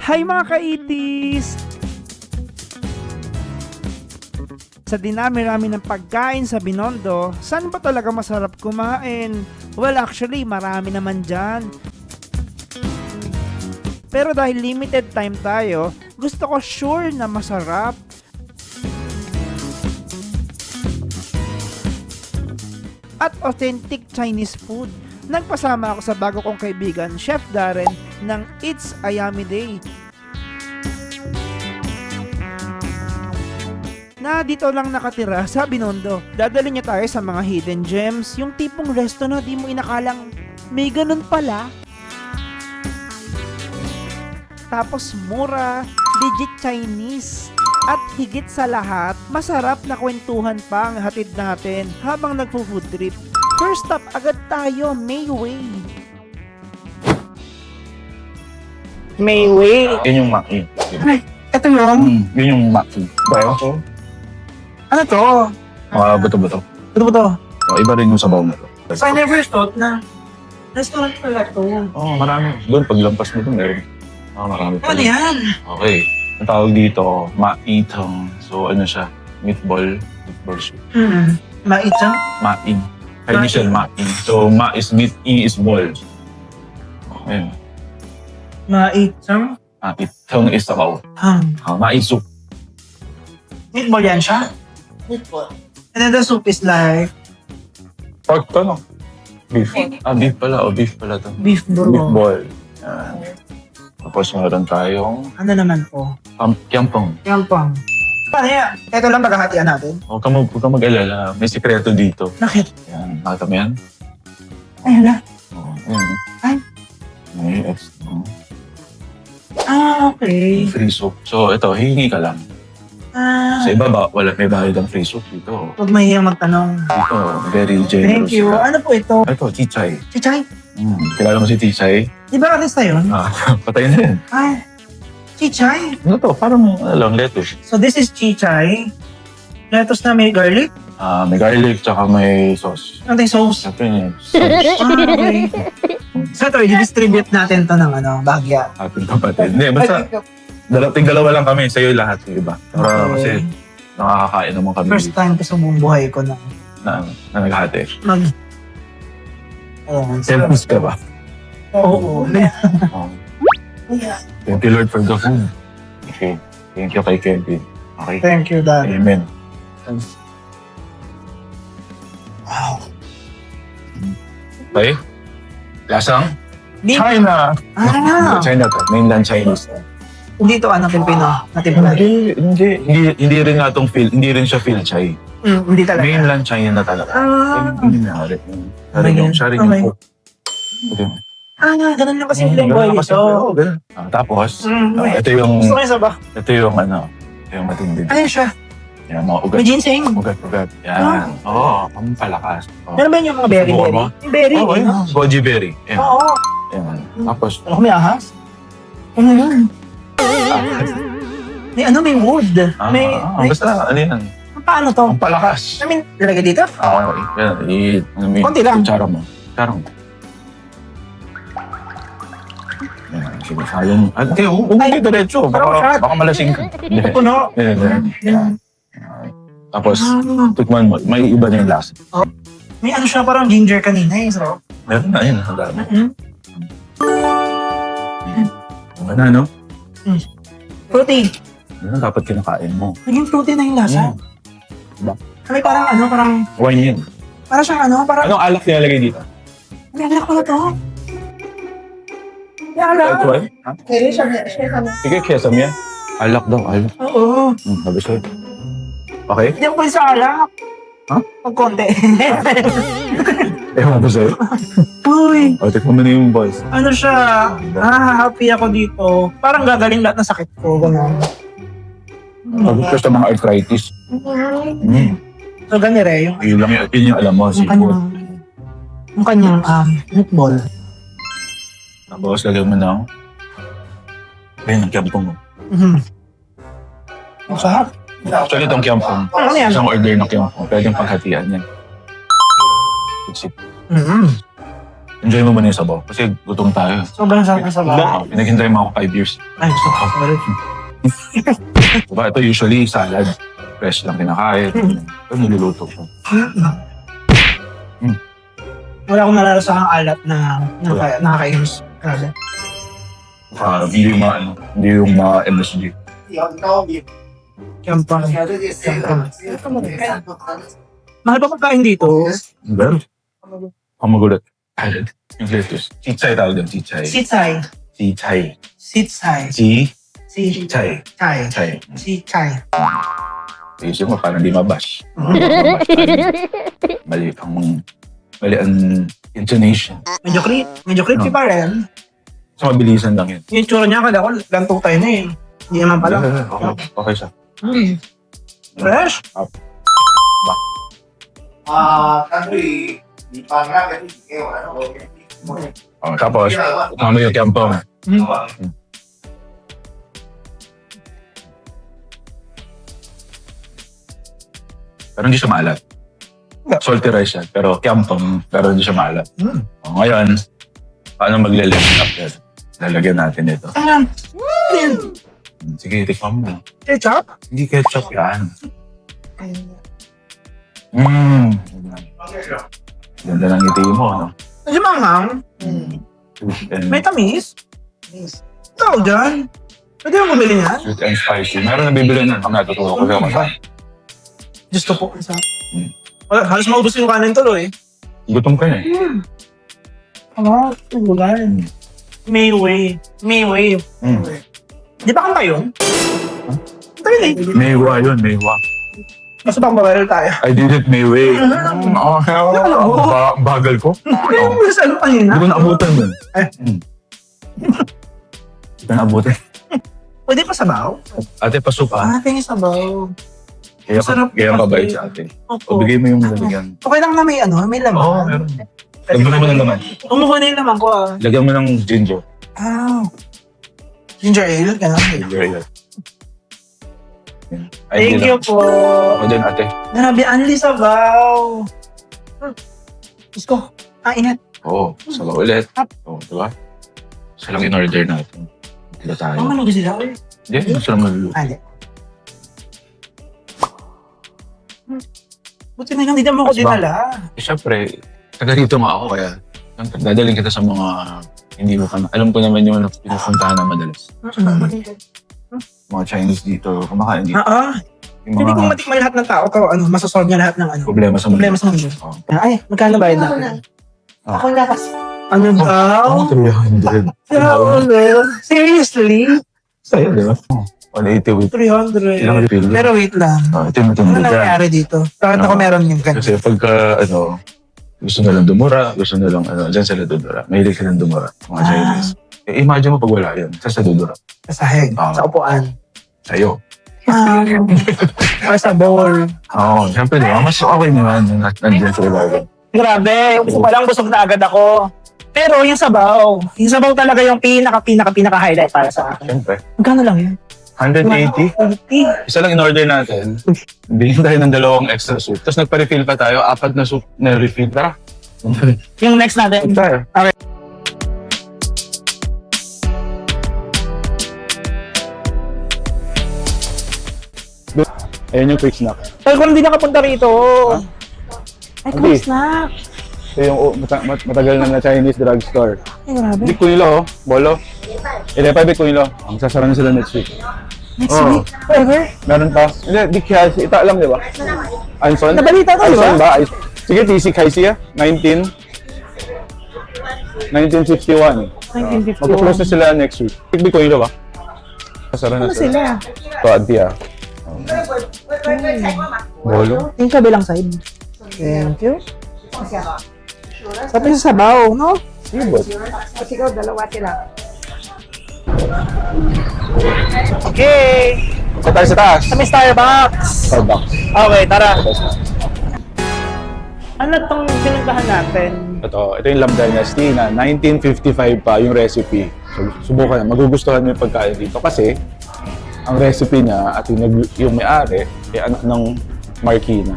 Hi mga kaitis! Sa dinami-rami ng pagkain sa Binondo, saan ba talaga masarap kumain? Well, actually, marami naman dyan. Pero dahil limited time tayo, gusto ko sure na masarap. At authentic Chinese food. Nagpasama ako sa bago kong kaibigan, Chef Darren, ng It's a Yummy Day. Na dito lang nakatira sa Binondo. Dadali niya tayo sa mga hidden gems, yung tipong resto na di mo inakalang may ganun pala. Tapos mura, legit Chinese. At higit sa lahat, masarap na kwentuhan pa ang hatid natin habang nagpo-food trip. First stop agad tayo, Mayway. Mayway? Yun yung maki. Ay, eto yun? Yun yung maki. Bayo ko. Ano to? Mga buto-buto. Ano ba to? Iba rin yung sabaw na to. So I never thought na restaurant pala to. Oo, marami. Doon, paglampas mo doon, meron. Marami pala. Ano yan? Okay. Ang tawag dito, maitang. So, ano siya? Meatball soup. Maitang? Maing. Kaya siya maing. So, ma is meat, i is ball. Ayun. Maitang? Maitang is sabaw. Maisoup. Meatball yan siya? Meatball. And then the soup is like Pork to, no? Beef. Beef pala. O, beef pala to. beef Beef bro. ball. Yan. Tapos meron tayong Ano naman po? kiampong. Yampang. Paano yan? Ito lang paghahatian natin? Huwag ka mag-alala. May sikreto dito. Bakit? Yan. Nakita mo yan? Ay, hala. Oo. Yan. Ay. May extra. Okay. Free soup. So, ito, hihingi ka lang. Sa iba ba, wala may bayad ang free soup dito. Huwag mahiyang magtanong. Dito, very generous. Thank you. ka. Ano po ito? Ito, Chichay. Chichay? Kilala mo si Chichay? Di ba artista yun? Patay na yan. Ay, chichay. Ano to? Parang, lettuce. So this is chichay. Lettuce na may garlic. May garlic, tsaka may sauce. Ano tayong sauce? Siyempre, sauce. Okay. So ito, i-distribute natin to ng bagya. Ating kapatid. Hindi, basta, dalawa lang kami. Sa'yo lahat, di ba? Para kasi, nakakakain naman kami. First time ko sa buong buhay ko na Na naghati. Selfish ka ba? Oo. Thank you, Lord, for the food. Okay. Thank you kay Kevin. Okay. Thank you, Dad. Amen. Wow. Okay. Lasang? Di, China! China to. Mainland Chinese. hindi to Pilipino. Natimpla. Hindi rin nga tong hindi rin siya feel chai. Hindi talaga. Mainland China na talaga. Hindi na rin. Siya rin yung cook. Ganun lang kasi yung boy ito. Ganun. Tapos, ito Gusto ko yung sabak. ito yung matindi. Ano siya? Yan, mga ugat. May ginseng. Ugat. Yan. Oo, pampalakas. Meron ba yung mga berry? Subukan mo? Yung berry. Oo, yun. Goji berry. Yan. Oo. Yan. Tapos, Ano ko may ahas? Ano yun? May wood. May, basta, ano yan? paano to? Pampalakas. I mean, lalagay dito? Okay. Yan. Konti lang. Kutsara mo. Yan. Sige, sayang. Okay, huwag mo diretso. Baka malasing ka. Hindi. Puno. Yan. Tapos, tikman mo. May iba na yung lasa. May ano siya, parang ginger kanina eh. So, Meron na yun. Ang dami. Ano, no? fruity. Ano dapat kinakain mo? Naging fruity na yung lasa. Diba? May parang Wine yan. parang siyang parang, Anong alak nilalagay dito? may alak pala to. May alak. Ito eh? Ha? Pwede siya. Sige, kesam yan. Alak daw, alak. Oo. Sabi sa'yo. Okay? Hindi ako pwede sa alak. Ha? Pag konti. Ewan ko sa'yo. Uy, O, tikman mo na yung boys. ano siya, happy ako dito. Parang gagaling lahat ng sakit ko. Ganun. Sabi ko sa mga arthritis. So, ganire yung Yun yung alam mo, seafood. yung kanyang meatball. Tapos, lagyan mo na. Ayun, ang kiampong mo. Ang sarap. Actually, itong kiampong. Ano yan? Isang order ng kiampong. Pwedeng paghatian yan. Isip. enjoy mo muna yung sabaw. Kasi gutom tayo. Sobrang sarap ng sabaw. Pinaghintay mo ako 5 years. Ay, gusto ko. Diba? Ito usually salad. Fresh lang kinakain. Ito niluluto ko. Wala akong nalalasang alat na nakakainis. Grabe. Hindi yung mga MSG. Kampang. Mahal ba pagkain dito? Pero, magulat. Yung lettuce. Chichay tawag doon. Chichay. Sitsay. Chichay. Sitsay. Chichay. Chai. Chichay. Sitsay. Isip mo, parang di mabash. Mali ang intonation. Medyo creepy pa rin. So, mabilisan lang yun. Yung tsura niya, kala ko ganito tayo na eh. Hindi naman pala. Okay siya. Fresh. Tapos, yung kyampong. Pero hindi siya maalat. Salty rice yan, pero kyampong, pero hindi siya maalat. Ngayon, paano magle-level up yan? Lalagyan natin ito. Sige, tikman mo. Ketchup? Hindi ketchup yan. Ganda ng ngiti mo, no? Medyo manghang. May tamis. Ikaw dyan. Pwede mo bumili niyan? Sweet and spicy. Meron na bibili na. Ang natutulog ko sa masa. Gusto po. Wala, halos maubos yung kanin tuloy. Gutom ka na eh. Ano? Ulan. May way. Di ba kanta yun? Tayo na eh. Maywa yun, maywa. Basta bang mabaral tayo? I did it my way. Bagal ko. Ano mo sa ano kanina? Hindi ko naabutan dun. Hindi ko naabutan. Pwede pa sabaw? Ate, pasok ah. Tingin sabaw. Kaya mabait sa ate. Opo. Pabigay mo yung lalagyan. Okay lang na may may laman. Oo, meron. Lagyan mo ng laman. Umuha na yung laman ko ah. Lagyan mo ng ginger. Ginger ale? Ganun. Ginger ale. Thank you po. O din ate. Grabe, anli sabaw. Gusto. Inat. Oo, sabaw ulit. Oo, diba? Isa lang in-order natin. Dila tayo. Ano gusto sila? Hindi, gusto lang maluluto. Hindi. Buti na lang, hindi naman ako dinala. Eh, syempre, taga rito nga ako kaya dadaling kita sa mga hindi mo ka alam ko naman yung pinupuntahan na madalas. Mga Chinese dito, kumakain dito. Yung Hindi kong mga matikman lahat ng tao ko, masasolve niya lahat ng problema sa mundo. problema sa mundo. Oo. Ay, magkano bayad natin? Ako na kasi. Ano daw? 300. Seriously? Sa'yo, di ba? 180 with 300. ilang refill. Pero wait lang. Ito yung Ano matindi dyan. nangyayari dito? Bakit ako meron yung ganun? Kasi pagka, gusto na lang dumura, gusto na lang, dyan sila dudura. Mahilig silang dumura, mga Chinese. Eh, imagine mo pag wala yun, saan sa dudura? Sa sahig, sa upuan. Sa'yo. Or sa bowl. Oo, siyempre, di ba? Mas okay naman, nandiyan sa ilalim. Grabe, yung palang busog na agad ako. Pero yung sabaw talaga yung pinaka-highlight para sa akin. Siyempre. Magkano lang yun? 180. 180. Isa lang in-order natin. Bigyan tayo ng 2 extra soup. Tapos nagpa-refill pa tayo, 4 na soup na refill. Tara. Yung next natin. Tayo. Okay. Ayan yung quick snack. Ay, kung hindi nakapunta rito. Ay, Okay. quick snack. Ito yung matagal na Chinese drugstore. Ay, grabe. Di Kunilo, Bolo. Ile-5 Kunilo. Ang sasara na sila next week. Next Oo. week? Ever? Meron pa. Hindi, di kaya ita alam, di ba? Anson? Nabalita to, di ba? Anson ba? Sige, TC Kaisia, 1951. 1951. Mag-close na sila next week. Tikbi Kunilo ba? Sasara na Ano sila? Ito, Auntie ah. Bolo. Yung kabilang side. Thank you. Sabi sa sabaw, no? Sibot. Kasi ikaw, dalawa sila. Okay. Sa tayo sa taas. Kami Starbucks. Starbucks. Okay, tara. Ano tong pinuntahan natin? Ito yung Lam Dynasty na 1955 pa yung recipe. So, subukan na. Magugustuhan mo yung pagkain dito kasi ang recipe niya at yung may-ari ay anak ng Marikina.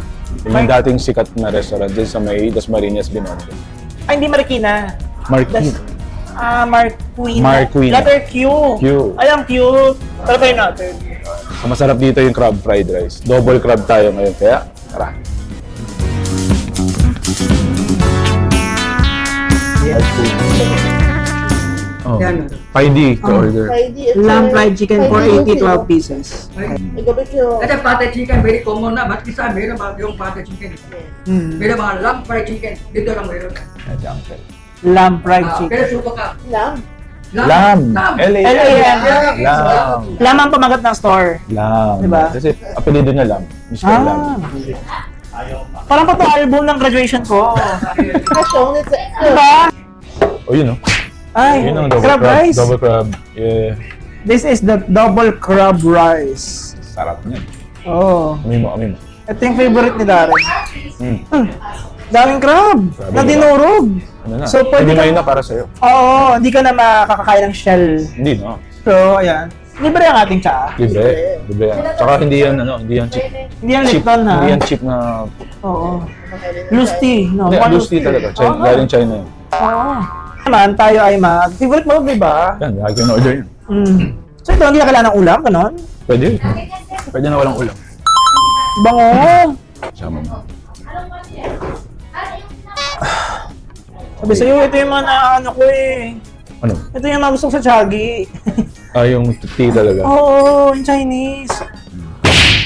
Yung dating sikat na restaurant dyan sa may Dasmariñas, Binondo. Ay, hindi Marikina. Marquis. Marquina. Marquina. Letter Q. Q. Ay, ang cute. Pero tayo natin. Ang masarap dito yung crab fried rice. Double crab tayo ngayon. Kaya, tara. Oh. Yan. Paidi to order. Lamb fried chicken for 12 pieces. Kasi pata chicken, very common na. Ba't isa, meron mga yung pata chicken. Meron mga lamb fried chicken. Dito lang meron. Ayan, uncle. Lamb fried Pero chicken. suko ka. Lamb. Lamb. L-A-M. Lamb. Lamb ang pamagat ng store. Lamb. Diba? Kasi apelido niya Lamb. Mr. Lamb. Parang pa to album ng graduation ko. Diba? Oh, yun, no? Ay, Yun ang double crab rice. Double crab. Yeah. This is the double crab rice. Sarap niyan. Oh. Amin mo, amin mo. Ito yung favorite ni Darren. Mm. Daming crab Grabe, na diba? dinurog. Ano na? So, pwede Hindi ka- ngayon na para sa'yo. Oo, hindi ka na makakakain ng shell. Hindi, no? So, ayan. Libre ang ating tsaa. Libre. Libre yan. Tsaka hindi yan, ano, hindi yan cheap. Hindi yan Lipton, ha? Hindi yan cheap na... Oo. Loose tea. No, Hindi, one loose tea talaga. China, Oo. galing China yun. Oo. Naman, tayo ay favorite mo, di ba? Yan, lagi na order yun. So, ito, hindi na kailangan ng ulam, ganon? Pwede. Pwede na walang ulam. Bango. Sama mo. Sabi sa'yo, ito yung mga ano ko eh. Ano? Ito yung mga gusto ko sa Chagi. Ah, yung tea talaga. Oo, yung Chinese.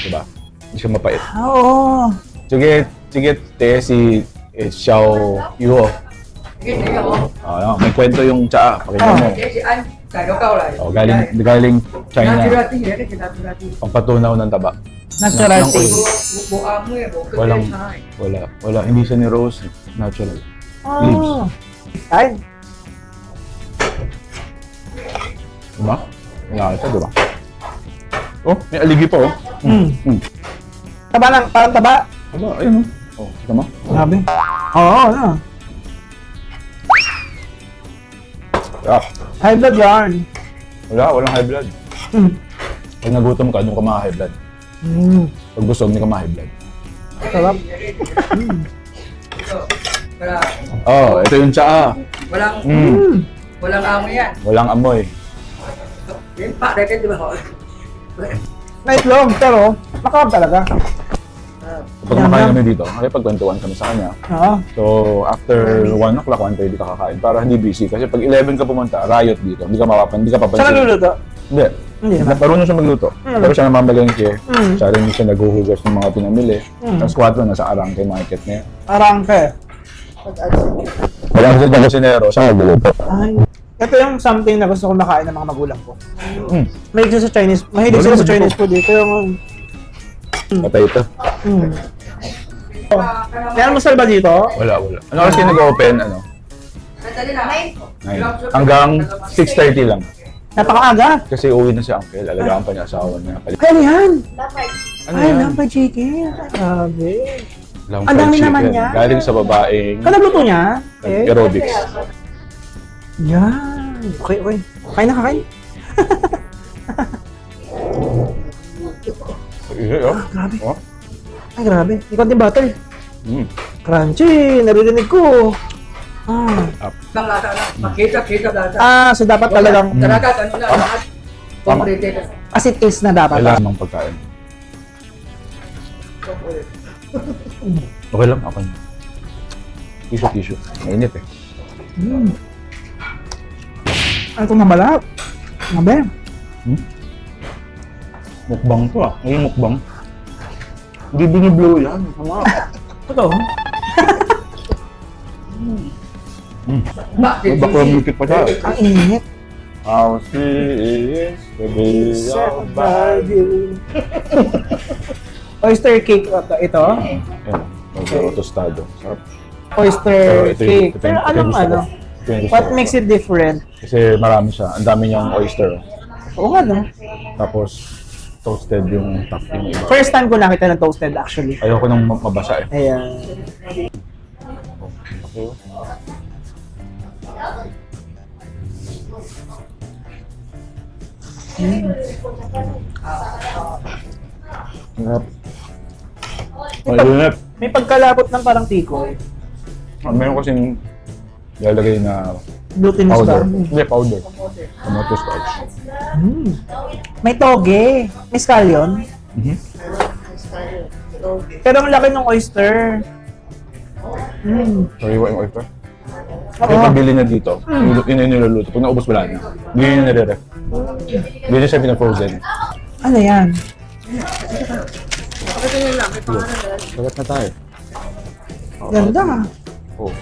Diba? Hindi siya mapait. Oo. Sige, sige, te, si Xiao Yuo. Sige, sige ako. May kwento yung tsaa. Pakita mo. Sige, si An. Kaya ka wala. Oh, galing China. Natural tea. Natural tea. Pangpatunaw ng taba. Natural Ng tea. oil. Buka mo eh. Buka Walang, tayo. wala. Hindi siya ni Rose. Natural. Oh. Ay, Diba? Wala ito, diba? Oh, may aligi pa, oh. taba lang, parang taba. Aba, ayun, oh. Oh, kita mo? Grabe. Oo, ano. Ah, High blood yarn. walang high blood. Pag nagutom ka, doon ka mga high blood. Pag busog, hindi ka mga high blood. Sarap. Ito. Wala. Oh, ito yung tsaa. Walang, walang amo yan. Walang amoy. Yung pa, record, di ba? Naitlog, pero makarap talaga. Kapag kumakain kami dito, makipagkwentuhan kami sa kanya. Oo. So, after 1 o'clock, 1:30 ka kakain para hindi busy. Kasi pag 11 ka pumunta, riot dito. Hindi ka Saan papansin. nagluluto? Hindi. Hindi na. Marunong siya magluto. Pero siya namamalengke. Siya rin siya naghuhugas ng mga pinamili. Tapos 4 nasa Arangke market niya. Arangke. Walang kasi ng kusinero, siya magluluto. Ay. Ito yung something na gusto ko makain ng mga magulang ko. Mm. Mahilig sila sa Chinese. Mahilig sila sa Chinese food eh. Kaya Patay ito. Meron mo ba dito? Wala. Ano kasi nag-open? Ano? Sandali lang. 9. Hanggang 6:30 lang. Napakaaga. Kasi uwi na si Uncle. Alagaan pa niya asawa niya. Ay, ano yan? Ano Ay, yan? lampay chicken. Grabe. Lamb Ang dami fried naman chicken. yan. Galing sa babaeng Kaya nagluto niya? Eh? aerobics. Yan. Okay. Kain na kakain. Grabe. Oh. Ay, grabe. May konting butter. Crunchy. Naririnig ko. Nang lasa na. Makita lasa. So dapat talagang Talaga, ano na, lahat. Completed. as it is na dapat. Kailangan ng pagkain. Okay lang, ako na. Tissue. Mainit eh. Ano itong nabalap? Mabe. Mukbang to ah. Ngayon mukbang. Hindi biniblow yan. Tama. Ito. Baka music pa siya. Ang init. How sweet is the day of Oyster cake ito. Ayan. Medyo tostado. Sarap. Oyster Ito yung- cake. ito yung- Pero ito yung gusto ano? ko. Ito yung gusto What ko. makes it different? Kasi marami siya. Ang dami niyang oyster. Oo nga no. Tapos toasted yung topping iba. First time ko nakita ng toasted actually. Ayoko nang mabasa eh. Ayan. Okay. Sarap. Mainit. May pagkalapot ng parang tikoy. Meron kasing Lalagay na Glutinous ba? powder. Hindi, powder. Tomato starch. May toge. May scallion. Pero ang laki ng oyster. Sariwa yung oyster. Oo. Yung pabili niya dito, yun yung niluluto. Pag naubos wala na. Hindi yun yung nire-ref. Hindi niya siya pinafrozen. Ano yan? Sagat na tayo. Ganda. Oh.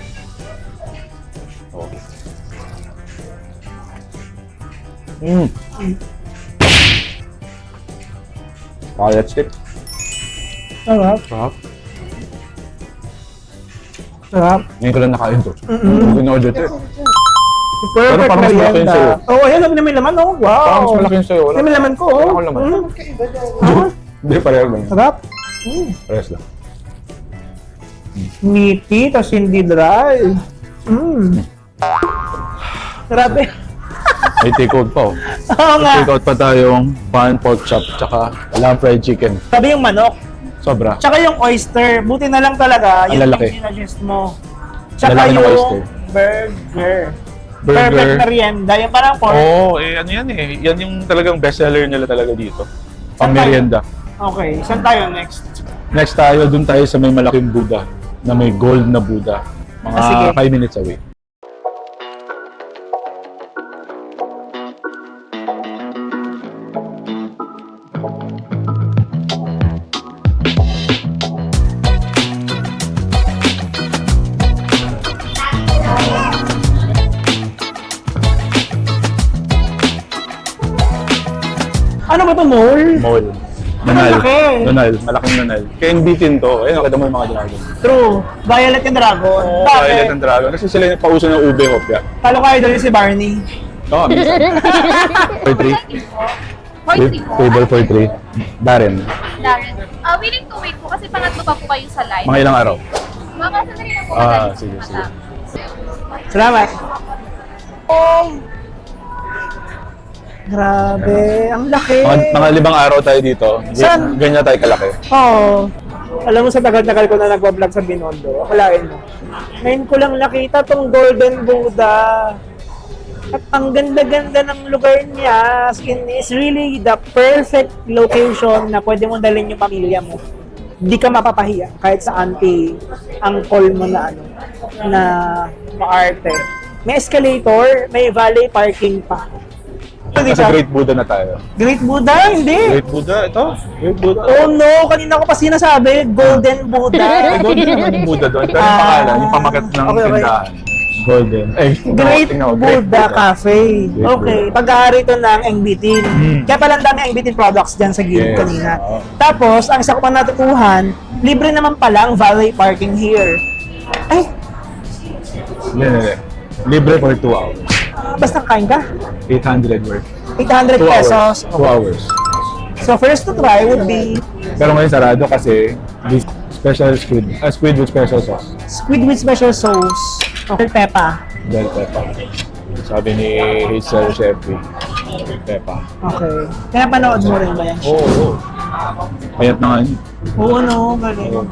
Oh. Let's stick. Sarap. Sarap. Sarap. Ngayon ko lang nakain to. Hindi na order to eh. Perfect parang mas malaki yun sa'yo. Oo, ayan. Lagi na may laman. Oh, wow. Parang mas malaki yung sa'yo. Wala may laman ko. Wala Oh. akong laman. Ah, Hindi, pareho lang. sarap. Parehas lang. Meaty, tas hindi dry. Grabe. May take-out pa oh. Oo nga. Take-out pa tayong pan pork chop tsaka lamb fried chicken. Sabi yung manok. Sobra. Tsaka yung oyster. Buti na lang talaga. Ang Yung lalaki. sinasuggest mo. Tsaka lalaki ng yung oyster. burger. Burger. Perfect merienda. Yung parang pork. Oo, ano yan eh. Yan yung talagang bestseller nila talaga dito. Saan Pang merienda. Okay. Saan tayo next? Next tayo, dun tayo sa may malaking Buddha na may gold na Buddha. sige. Mga 5 minutes away. Ano ba ito, mall? Mall. Ang Nanal. laki. Nanal. Malaking nanal. Kaya yung bitin to. Ayun, nakita mo yung mga dragon. True. Violet and Dragon. Oo, Bakit? violet ang dragon. Kasi sila yung pauso ng ube hopya. Talo ka idol si Barney. Oo, minsan. 43. Table for 3. Darren. Darren, willing to wait po kasi pangatlo pa po kayo sa live. Mga ilang araw? Mga sandali na po. Ah, madali. sige, sige. Salamat. Grabe, ang laki. Mga 5 araw tayo dito. Saan? Ganyan tayo kalaki. Oo. Alam mo, sa tagal-tagal ko na nagbablog sa Binondo. Akalain mo. Ngayon ko lang nakita tong Golden Buddha. At ang ganda-ganda ng lugar niya. As in, is really the perfect location na pwede mo dalhin yung pamilya mo. Hindi ka mapapahiya kahit sa auntie, uncle mo na ano, na maarte. May escalator, may valet parking pa. Kasi Great Buddha na tayo. Great Buddha? Hindi. Great Buddha? Ito? Great Buddha? Oh no, kanina ko pa sinasabi, Golden Buddha. Ay, golden naman yung Buddha doon. Pero yung pangalan, yung pamagat ng Okay. tindahan. Golden. Ay, Great tingnan mo, Buddha Cafe. Great Okay, Buddha. pagkahari ito ng Engbitin. Kaya pala ang dami Engbitin products dyan sa Yes. gilid kanina. Oo. Tapos, ang isa ko pa natutuhan, libre naman pala ang valet parking here. Ay, Hindi. Libre for 2 hours. basta kain ka. 800 worth. 800 2 pesos. hours. 2 hours. So, first to try would be Pero ngayon sarado kasi this special squid. Squid with special sauce. squid with special sauce. Okay, peppa. Bell pepper. Sabi ni Hazel Sheffy. Pepper. Okay. Kaya panood mo rin ba yan? Oo. Payat na nga yun. Oo, no. Galing.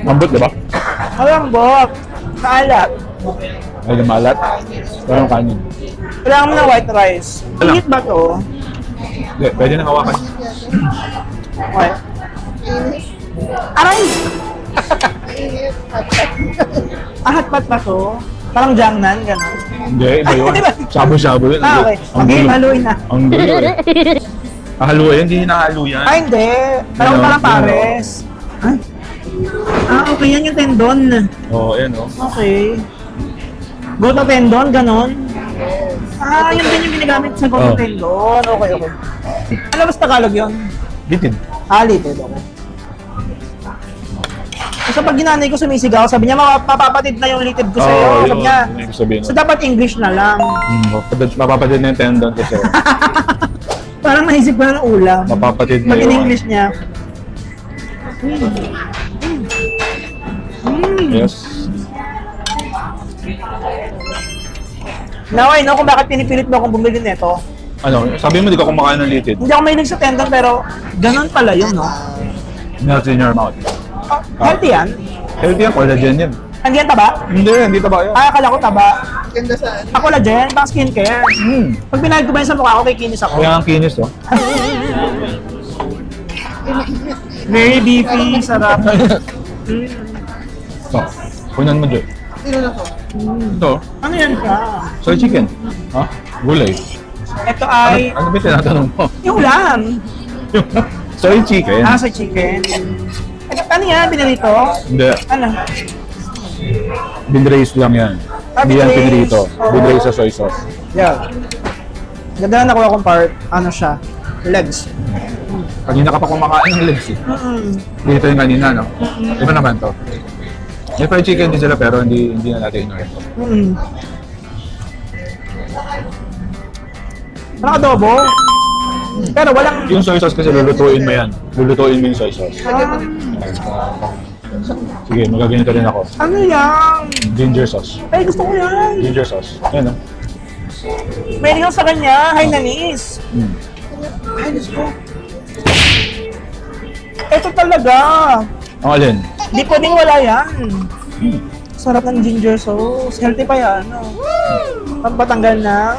Mambot, di ba? Malambot. Kaalat. Ay, lumalat. Parang kanin. Kailangan mo ng white rice. Alam. Init ba to? Hindi, pwede na hawakan. Okay. Aray! Hotpot ba to? Parang Jiangnan, gano'n. Hindi, iba yun. Di ba? Shabu-shabu yun. Okay. Ang Okay, gulo. haluin na. Ang gulo eh. Halo yan, hindi hinahalo yan. Ay, hindi. Parang Ano? parang pares. Ay. Okay. Yan yung tendon. Oo, yan o. Okay. Goto tendon, gano'n? Yun din yung ginagamit sa goto Oh. tendon. Okay. Ano ba sa Tagalog yun? Bitid. Litid, okay. So pag ginanay ko sumisigaw, sabi niya, mapapatid na yung litid ko sa'yo. Oo, Sabi yun. niya, Yun yung sabihin. so dapat English na lang. Mapapatid na yung tendon ko sa'yo. Parang naisip ko na ng ulam. Mapapatid na Pag in yung... English niya, Yes. now I know kung bakit pinipilit mo akong bumili nito. Ano, sabi mo di ka kumakain ng litid. Hindi ako mahilig sa tendon pero ganun pala yun, no? Melt in your mouth. Healthy yan? Healthy yan, collagen yan. Hindi yan taba? Hindi taba yan. Akala ko taba. Ganda saan? Ako na dyan, pang skincare. Pag pinahid ko ba yun sa mukha ko, kikinis ako. Kaya ang kinis, oh. Very beefy, sarap. Ito, kunan mo dyan. Ito, Ano yan ka? soy chicken. Ha? Gulay. Ito ay Ano ba tinatanong mo? yung ulam. Soy chicken? Sa chicken. Ito, ano yan? Pinarito? Hindi. Ano? Binrace lang yan. Hindi yan Binrace. pinrito. Oo. Binrace sa soy sauce. Yeah. Ganda na nakuha kong part. Ano siya? Legs. Kanina ka pa kumakain ng legs eh. Dito yung kanina, no? Iba naman to. May fried chicken din sila pero hindi na natin inorder. Ano adobo? Pero walang... Yung soy sauce kasi lulutuin mo yan. Lulutuin mo yung soy sauce. Sige, magaganito rin ako. Ano yan? Ginger sauce. Ay, gusto ko yan. Ginger sauce. Ayan, no? May rin sa kanya. Hi, Nanis. Ay, Diyos ko. Ito talaga. Ang alin? Di pwedeng wala yan. Sarap ng ginger sauce. Healthy pa yan. No? Pampatanggal ng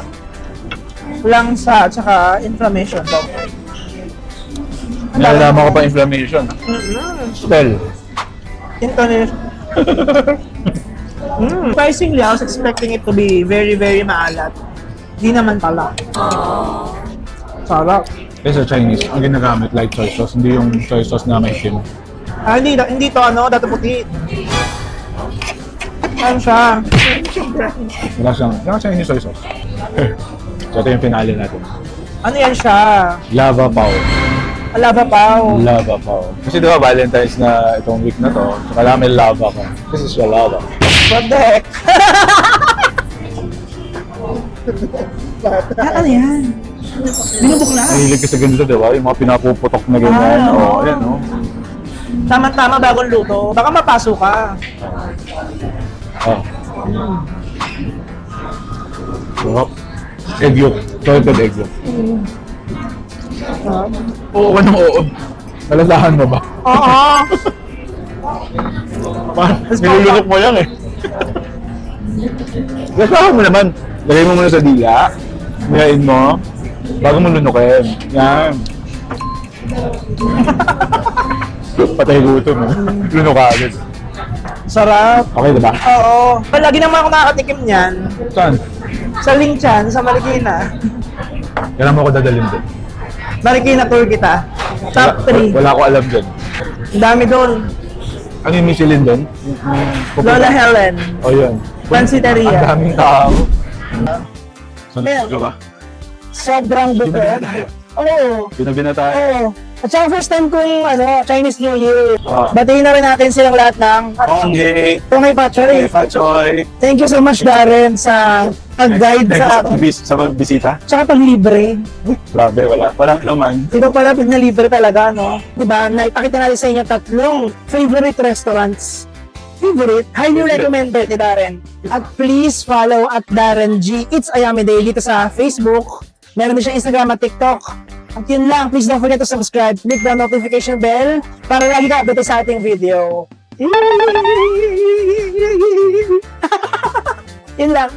langsa at saka inflammation. Nalalaman ko pa inflammation. Spell. Intonation. Surprisingly, I was expecting it to be very, very maalat. Di naman pala. Sarap. Kasi sa Chinese, ang ginagamit like soy sauce, hindi yung soy sauce na may shim. Hindi to ano, dato puti. Ano siya? Wala siyang Chinese soy sauce. So ito yung finale natin. Ano yan siya? Lava Pao. Alaba pao. Lava Pao. Kasi diba Valentine's na itong week na to, so kailangan may lava ka. This is your lava. What the heck? Ano yan? Binubok na. Mahilig ka sa ganito, diba? Yung mga pinapuputok na ganyan. Oo. Ayan, oh. Tama-tama bagong luto. Baka mapasok ka. Oh. Sarap. Egg yolk. Salted egg yolk. Oo ka ng oo. Nalasahan mo ba? Oo. Nilulunok mo yan eh. Lasahan mo naman. Lagay mo muna sa dila. Ngayon mo. Bago mo lunukin. Yan. Patay gutom eh. Lunok ka agad. Sarap. Okay, diba? Oo. Lagi naman ako nakakatikim niyan. Saan? Sa Lingchan, sa Marikina. Kailan mo ako dadalhin doon? Marikina tour kita. Top 3. Wala ko alam doon. Ang dami doon. Ano yung Michelin doon? Lola Helen. O yun. Pansiteria. Ang daming tao. Saan Ayan. ka ba? Sobrang buko. Oo. Pinabi na tayo. Oo. At saka first time kong Chinese New Year. Ah. Batiin na rin natin silang lahat ng Ponghe! Tungay Pachoy. Pachoy! Thank you so much, Darren, sa pag-guide sa Sa pagbisita? tsaka pag-libre. Grabe, walang laman. Ito pala, pinalibre talaga, no? Diba? Naipakita natin sa inyo tatlong favorite restaurants. Favorite? Highly recommended ni Darren. At please follow at Darren G. It's Ayami Day dito sa Facebook. Meron din siya Instagram at TikTok. At yun lang, please don't forget to subscribe. Click the notification bell para lagi ka update sa ating video. Yun lang.